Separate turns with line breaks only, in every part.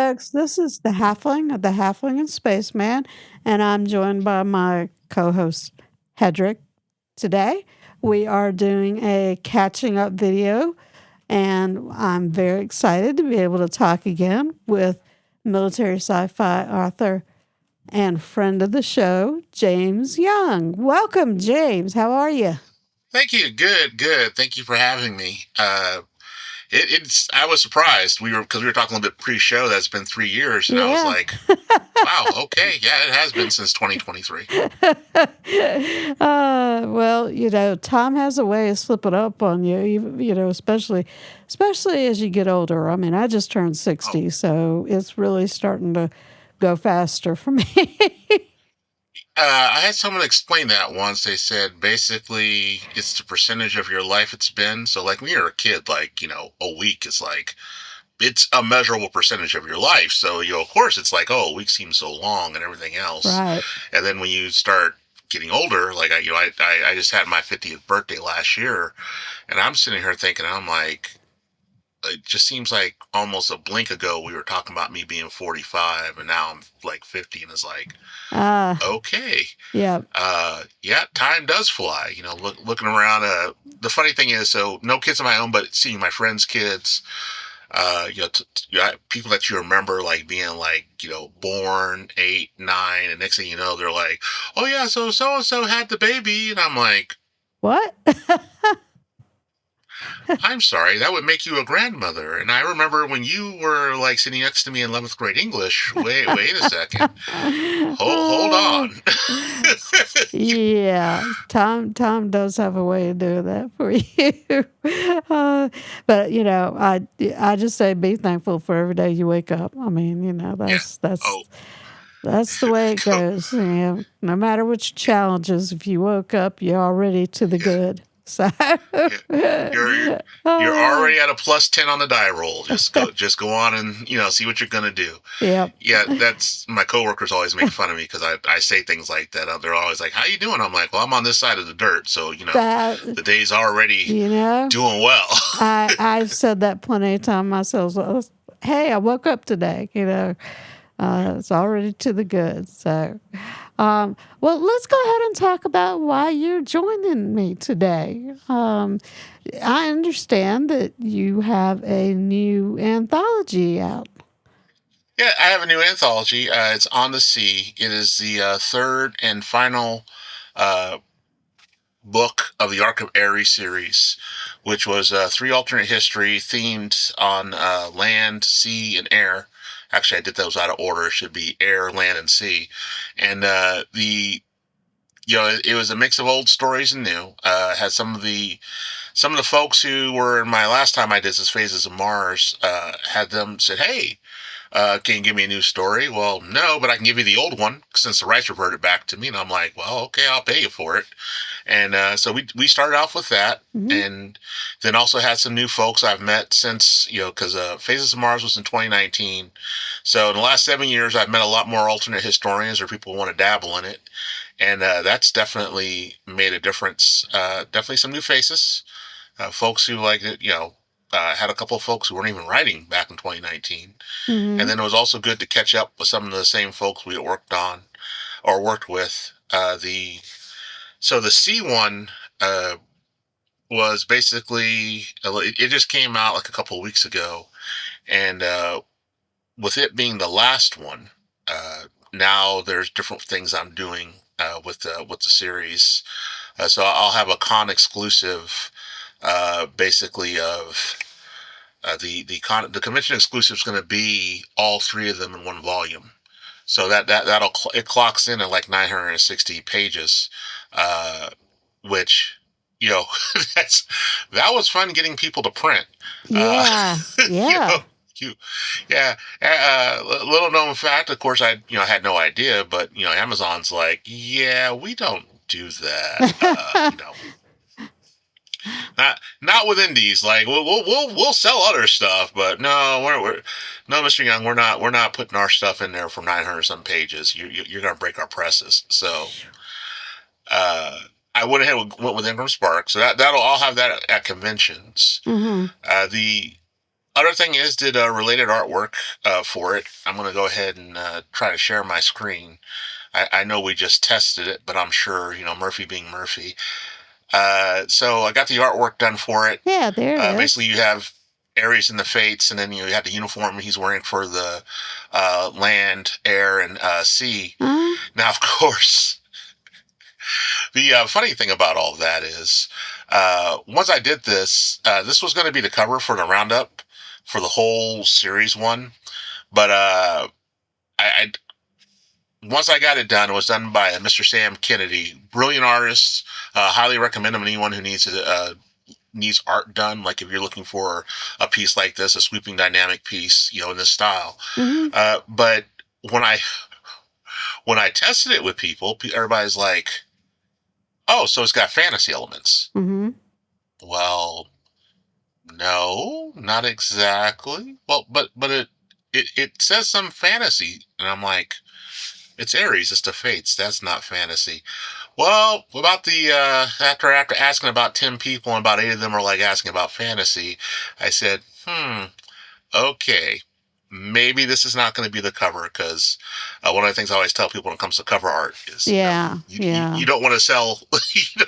folks. This is the Halfling and Spaceman, and I'm joined by my co-host Hedrick. Today, we are doing a catching up video, and I'm very excited to be able to talk again with military sci-fi author and friend of the show, James Young. Welcome, James. How are you?
Thank you. Good. Thank you for having me. It's I was surprised. Because we were talking a little bit pre-show. That's been 3 years, and I was
Yeah.
like, "Wow, okay, yeah, it has been since 2023."
Well, time has a way of slipping up on you, especially as you get older. I mean, I just turned
Oh,
60, so it's really starting to go faster for me.
I had someone explain that once. They said basically it's the percentage of your life it's been. So, like when you're a kid, like a week is like it's a measurable percentage of your life. So, of course, it's like, oh, a week seems so long and everything else.
Right.
And then when you start getting older, like I just had my 50th birthday last year, and I'm sitting here thinking, I'm like, it just seems like almost a blink ago we were talking about me being 45, and now I'm like 50, and it's like,
Uh,
okay,
yeah.
yeah, time does fly. Looking around. The funny thing is, so no kids of my own, but seeing my friends' kids, people that you remember like being like, born 8, 9, and next thing you know, they're like, oh yeah, so and so had the baby, and I'm like,
What?
I'm sorry, that would make you a grandmother. And I remember when you were like sitting next to me in 11th grade English. Wait a second. Hold
Uh,
on.
yeah, Tom does have a way of doing that for you. uh, but I just say be thankful for every day you wake up. I mean,
Yeah.
that's that's
Oh,
that's the way it
go.
goes. No matter which challenges, if you woke up, you're already to the
Yeah.
good. So,
Yeah. You're you're
uh,
already at a +10 on the die roll. Just go on and see what you're gonna do.
yep.
Yeah, that's my coworkers always make fun of me because I say things like that. They're always like, "How you doing?" I'm like, "Well, I'm on this side of the dirt, so
That
the day's already
you know.
doing well."
I've said that plenty of times myself. So, hey, I woke up today. It's already to the good. So, well, let's go ahead and talk about why you're joining me today. I understand that you have a new anthology out.
Yeah, I have a new anthology. It's On the Sea. It is the third and final uh, book of the Arc of Ares series, which was three alternate history themed on land, sea, and air. Actually, I did those out of order. It should be air, land, and sea. And it was a mix of old stories and new. Had some of the folks who were in my last time I did this Phases of Mars, had them said, hey, can you give me a new story? Well, no, but I can give you the old one since the rights reverted back to me. And I'm like, well, okay, I'll pay you for it. And so we started off with that.
Mm-hmm.
And then also had some new folks I've met since, because Phases of Mars was in 2019. So in the last 7 years, I've met a lot more alternate historians or people who want to dabble in it. And that's definitely made a difference. Definitely some new faces, folks who like it, had a couple of folks who weren't even writing back in 2019. And
Mm-hmm.
then it was also good to catch up with some of the same folks we worked on or worked with. The C1 was basically, it just came out like a couple of weeks ago. And with it being the last one, now there's different things I'm doing with the series. So I'll have a con exclusive, basically of the convention exclusive is going to be all three of them in one volume. So it clocks in at like 960 pages, uh, which you know that's that was fun getting people to print. Uh,
Yeah.
you know,
Yeah.
you yeah. Little known fact, of course, I had no idea, but Amazon's like, yeah, we don't do that. Not with indies. Like we'll sell other stuff, but no, we're no, Mr. Young, we're not putting our stuff in there for 900 some pages. You're gonna break our presses. So uh, I went ahead and went with Ingram Spark. So that'll I'll have that at conventions.
Mm-hmm.
The other thing is, did related artwork for it. I'm going to go ahead and try to share my screen. I know we just tested it, but I'm sure, Murphy being Murphy. So I got the artwork done for it.
Yeah, there it
Basically,
is.
you have Ares and the Fates, and then you had the uniform he's wearing for the land, air, and sea.
Uh,
Now, of course, the funny thing about all of that is, once I did this, this was going to be the cover for the roundup for the whole series one. But I once I got it done, it was done by Mr. Sam Kennedy, brilliant artist. Highly recommend him to anyone who needs art done. Like if you're looking for a piece like this, a sweeping dynamic piece, in this style.
mm-hmm,
But when I tested it with people, everybody's like, "Oh, so it's got fantasy elements."
mm-hmm.
Well, no, not exactly. Well, but it says some fantasy, and I'm like, it's Aries, it's the Fates. That's not fantasy. Well, about the after asking about 10 people and about 8 of them are like asking about fantasy, I said, okay, maybe this is not going to be the cover because one of the things I always tell people when it comes to cover art is,
Yeah,
you, you,
yeah.
you don't want to sell,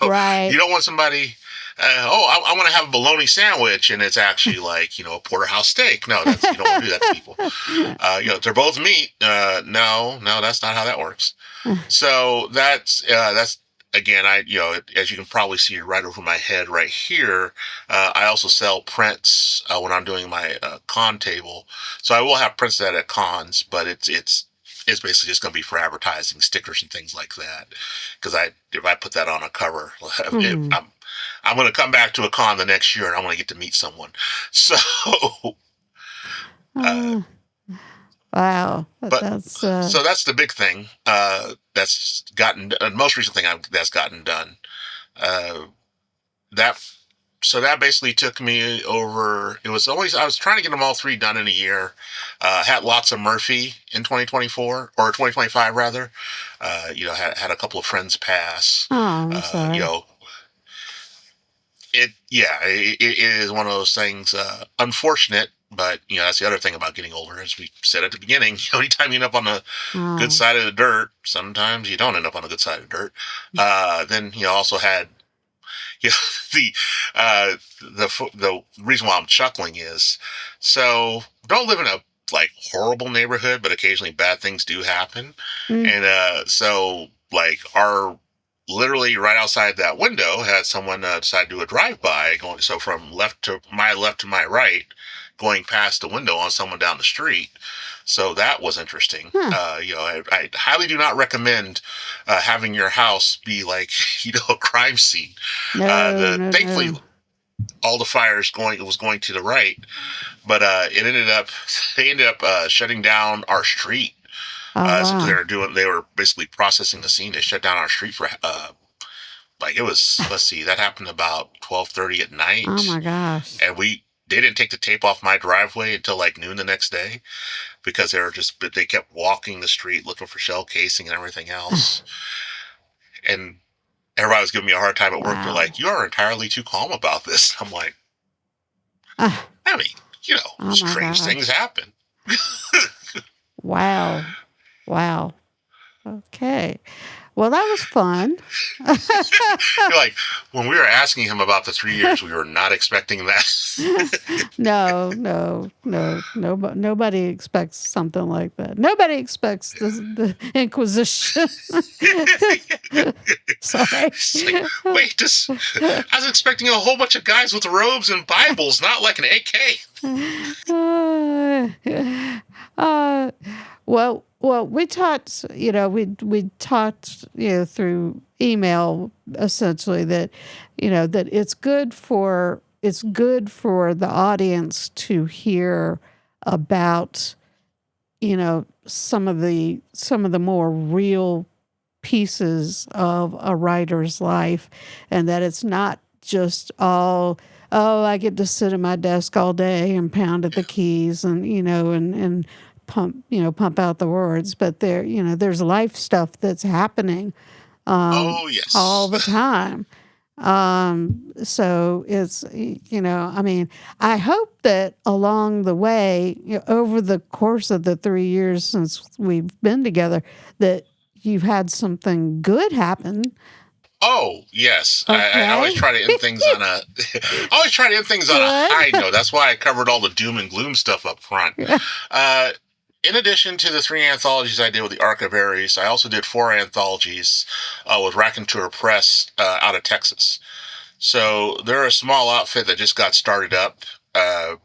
Right.
you don't want somebody, I want to have a bologna sandwich and it's actually like, a porterhouse steak. No, you don't want to do that to people. They're both meat. No, that's not how that works. So that's again, as you can probably see right over my head right here. I also sell prints when I'm doing my con table, so I will have prints at cons, but it's basically just going to be for advertising, stickers and things like that. Because if I put that on a cover,
Mm-hmm.
I'm going to come back to a con the next year and I want to get to meet someone. So, uh,
Uh, wow.
but
That's
so that's the big thing that's gotten most recent thing that's gotten done. Uh, that so that basically took me over. It was always I was trying to get them all three done in a year. Had lots of Murphy in 2024 or 2025 rather. Had a couple of friends pass.
oh, I'm
Uh, you
sorry.
know, it is one of those things. Unfortunate, but that's the other thing about getting older, as we said at the beginning. Anytime you end up on the good
Oh.
side of the dirt, sometimes you don't end up on the good side of the dirt. Then also had you know, the the reason why I'm chuckling is so don't live in a like horrible neighborhood, but occasionally bad things do happen,
Mm.
and so like our literally right outside that window had someone decide to do a drive by going so from left to my right, going past the window on someone down the street. So that was interesting.
Huh.
I highly do not recommend having your house be like a crime scene.
No,
The
no,
thankfully
no.
all the fires was going to the right, but it ended up they ended up shutting down our street.
Oh,
So because
wow.
they were basically processing the scene. They shut down our street for like it was. Let's see, that happened about 12:30 at
Oh,
night,
my gosh.
and they didn't take the tape off my driveway until like noon the next day because they kept walking the street looking for shell casing and everything else. And everybody was giving me a hard time at work. They're
Wow.
like, "You are entirely too calm about this." I'm like,
Ah,
I mean,
oh, my
strange things
gosh.
happen.
Wow. Wow. Okay. Well, that was fun.
You're like, when we were asking him about the 3 years, we were not expecting that.
No, no, no, no, nobody expects something like that. Nobody expects the Inquisition. Sorry.
It's like, wait, I was expecting a whole bunch of guys with robes and Bibles, not like an AK.
uh, well, we talked. We talked. Through email, essentially that, that it's good for the audience to hear about, some of the more real pieces of a writer's life, and that it's not just all, oh, I get to sit at my desk all day and pound at the keys and, and pump out the words, but there's life stuff that's happening,
Oh
all
yes.
the time. So it's, I mean, I hope that along the way, over the course of the 3 years since we've been together, that you've had something good happen.
Oh yes, I always
Okay.
try to end things on a, I always try to end things on a
Good.
high note. That's why I covered all the doom and gloom stuff up front. Uh, in addition to the 3 anthologies I did with the Arc of Aries, I also did 4 anthologies with Raconteur Press out of Texas. So they're a small outfit that just got started up. Uh,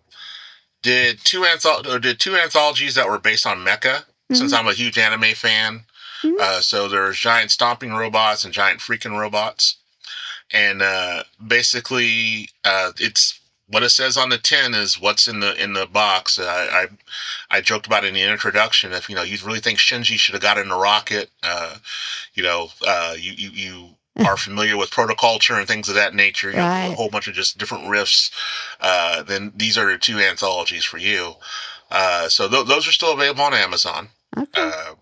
did two anthologies that were based on mecha, since
Mm-hmm.
I'm a huge anime fan. So there's giant stomping robots and giant freaking robots, and basically it's what it says on the tin is what's in the box. I joked about it in the introduction. If you really think Shinji should have got in the rocket, you are familiar with protoculture and things of that nature, a
Right.
whole bunch of just different riffs, then these are the 2 anthologies for you. So those are still available on Amazon.
Okay.
Uh,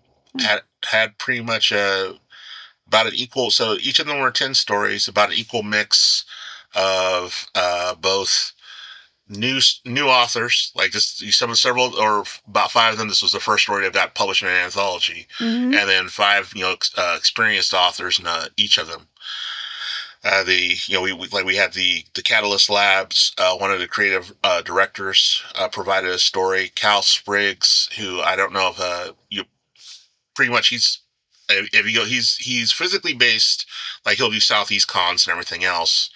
had pretty much about an equal. So each of them were 10 stories, about an equal mix of both new authors, like this, several or about 5 of them. This was the first story that got published in an anthology,
Mm-hmm.
and then 5 experienced authors in each of them. We had the Catalyst Labs. One of the creative directors provided a story. Cal Spriggs, who I don't know if you pretty much if you go, he's physically based, like he'll do Southeast cons and everything else,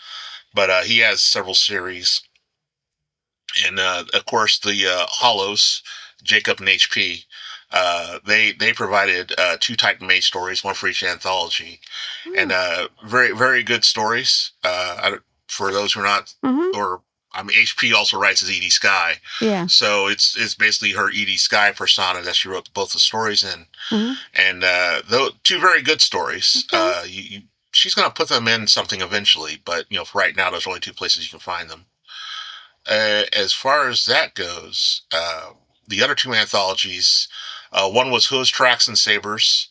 but he has several series, and of course the Hollows, Jacob and HP. They provided 2 Titan Mage stories, one for each anthology, and
Oh.
very very good stories. For those who are not,
Uh-huh.
or I mean, HP also writes as Edie Sky,
Yeah.
so it's basically her Edie Sky persona that she wrote both the stories in,
Uh-huh.
and though 2 very good stories.
Okay.
She's going to put them in something eventually, but for right now, there's only 2 places you can find them. As far as that goes, the other 2 anthologies, one was Hooves, Tracks, and Sabers,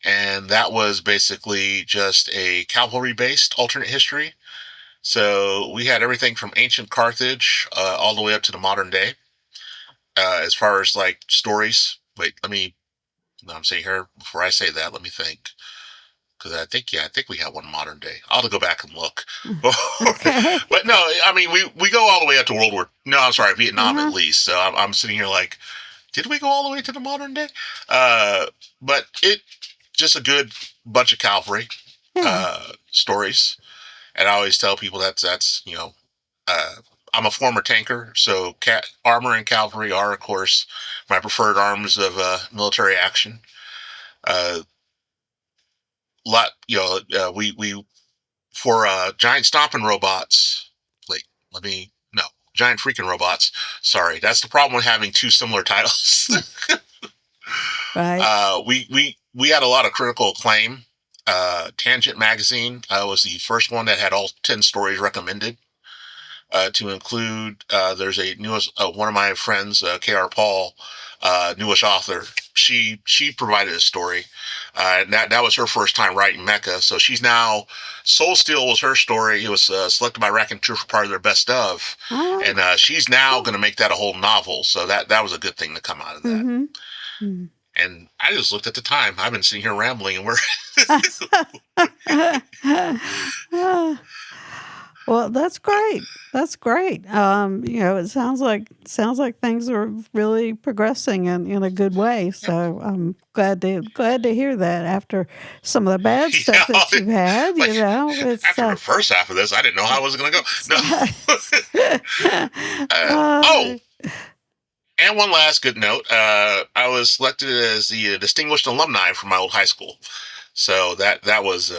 and that was basically just a cavalry-based alternate history. So we had everything from ancient Carthage all the way up to the modern day. As far as like stories, wait, let me. I'm saying here before I say that. Let me think, because I think we have one modern day. I'll have to go back and look.
Okay.
But no, I mean we go all the way up to World War. No, I'm sorry, Vietnam at
Uh-huh.
least. So I'm sitting here like, did we go all the way to the modern day? Uh, but it just a good bunch of cavalry
Yeah.
stories, and I always tell people that's uh, I'm a former tanker, so armor and cavalry are of course my preferred arms of military action. Uh, lot we for giant stomping robots. Wait, let me no giant freaking robots. Sorry, that's the problem with having 2 similar titles.
Right.
We had a lot of critical acclaim. Tangent magazine was the first one that had all 10 stories recommended. To include, there's a newest one of my friends, K.R. Paul, newish author. She provided a story, and that was her first time writing mecha. So she's now Soul Steel was her story. It was selected by Raconteur for part of their best of,
Oh.
and she's now going to make that a whole novel. So that was a good thing to come out of that.
Mm-hmm. Mm.
And I just looked at the time. I've been sitting here rambling, and we're
Well, that's great. That's great. It sounds like things are really progressing in a good way. So I'm glad to hear that after some of the bad stuff
yeah,
that you've had.
like
It's
after the first half of this, I didn't know how I was going to go. No.
uh,
Oh, and one last good note. I was selected as the distinguished alumni from my old high school. So that was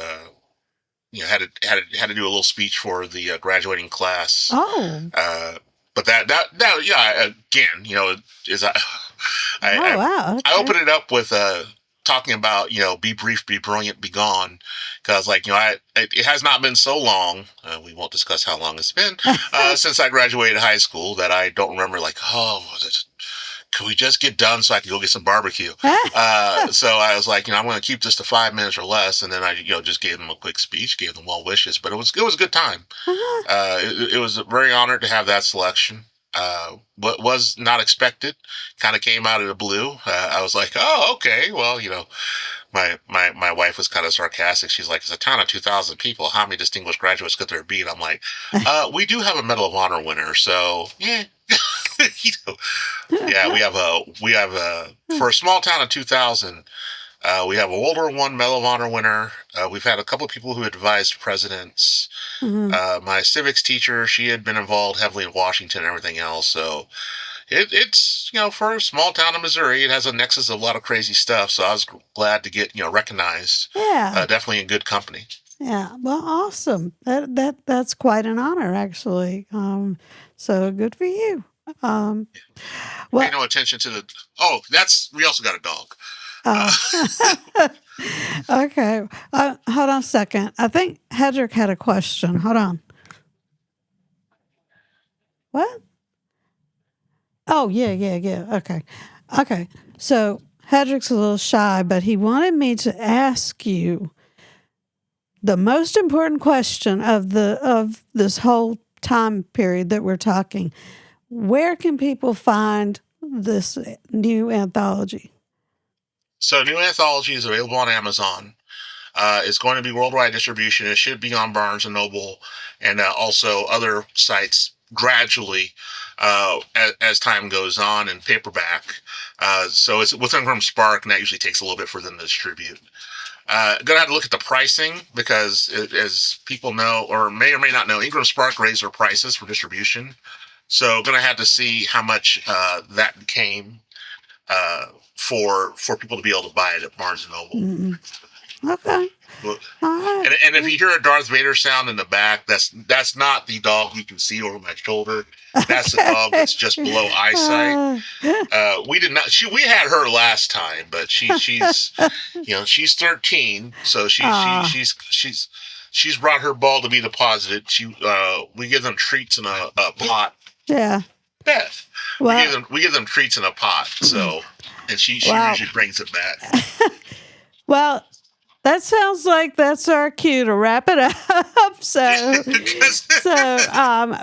had to do a little speech for the graduating class.
oh,
Uh, but that yeah, again, is
oh
I
wow,
I
okay.
open it up with talking about be brief, be brilliant, be gone, because like it has not been so long. We won't discuss how long it's been since I graduated high school that I don't remember like, oh, could we just get done so I can go get some barbecue? So I was like, I'm going to keep this to 5 minutes or less, and then I, just gave them a quick speech, gave them well wishes, but it was a good time. It was very honored to have that selection. What was not expected, kind of came out of the blue. I was like, oh, okay, well, my wife was kind of sarcastic. She's like, it's a town of 2,000 people. How many distinguished graduates could there be? And I'm like, we do have a Medal of Honor winner, so yeah. Yeah, we have a for a small town of 2,000. We have a World War I Medal of Honor winner. We've had a couple of people who advised presidents. My civics teacher, she had been involved heavily in Washington and everything else. So it's for a small town in Missouri, it has a nexus of a lot of crazy stuff. So I was glad to get recognized.
Yeah.
Definitely in good company.
Yeah. Well, awesome. That's quite an honor, actually. So good for you.
Pay no attention to the. Oh, we also got a dog.
Okay. Hold on a second. I think Hedrick had a question. Hold on. What? Oh, yeah. Okay. So Hedrick's a little shy, but he wanted me to ask you the most important question of this whole time period that we're talking. Where can people find this new anthology?
So, new anthology is available on Amazon. It's going to be worldwide distribution. It should be on Barnes and Noble and also other sites gradually as time goes on, and paperback. So it's with Ingram Spark, and that usually takes a little bit for them to distribute. Gonna have to look at the pricing because, as people know or may not know, Ingram Spark raised their prices for distribution. So gonna have to see how much that became for people to be able to buy it at Barnes and Noble.
Mm-hmm. Okay.
And if you hear a Darth Vader sound in the back, that's not the dog you can see over my shoulder. That's the dog that's just below eyesight. We did not. We had her last time, but she's she's 13, so she's brought her ball to be deposited. We give them treats in a pot.
Yeah.
Beth. Well, we give them treats in a pot. So, and she usually brings it back.
Well, that sounds like that's our cue to wrap it up.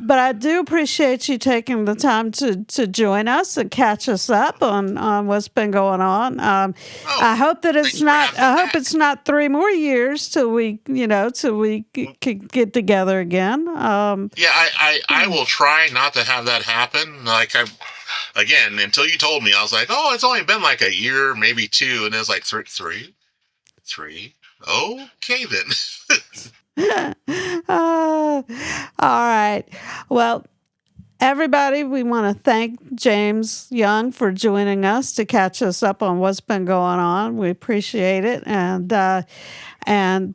But I do appreciate you taking the time to join us and catch us up on what's been going on. I hope that it's not. I hope it's not 3 more years till we can get together again.
I will try not to have that happen. Again, until you told me, I was like, oh, it's only been like a year, maybe 2, and it was like 3. Okay, then.
All right. Well, everybody, we want to thank James Young for joining us to catch us up on what's been going on. We appreciate it. And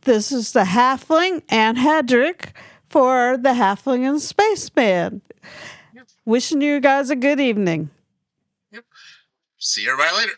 this is the Halfling and Hedrick for the Halfling and Spaceman. Yep. Wishing you guys a good evening.
Yep. See everybody later.